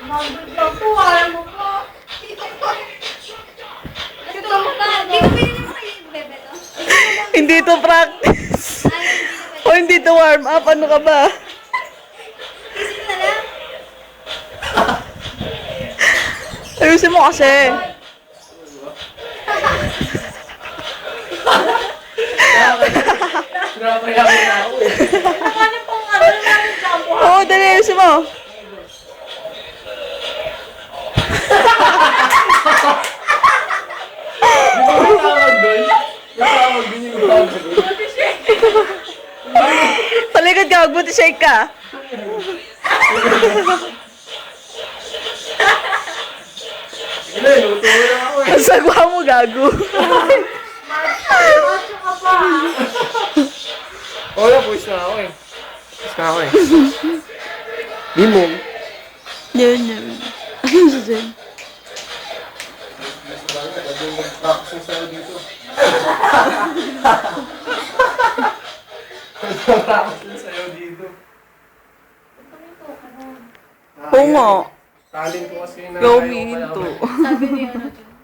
Mag-vlog po, alam mo po. Ito mo ka. Hindi ko pinili mo kayo yung bebe to. Hindi to practice. O hindi to warm up. Ano ka ba? Isip na lang. Ayusin mo kasi. Pinapayaman na ako eh. Ano pong ano namin shampoo? Oo, dali. Ayusin mo. Di ba may tawag doon? May tawag din yung tawag doon. Talikod ka. Magbuti shake ka. Hindi, luto mo lang ako eh. Ang sagwa mo, gago. Macho ka pa. Oo, puwis na ako eh. Puwis na ako eh. Di mo. Yun, yun. Ayun siya dyan. Pwede mag-practice yung sa'yo dito. Mag-practice yung sa'yo dito. Oo nga. Talent ko kasi na Ikaw ayaw ko humihinto. malaman. Sabi niya ano dyan.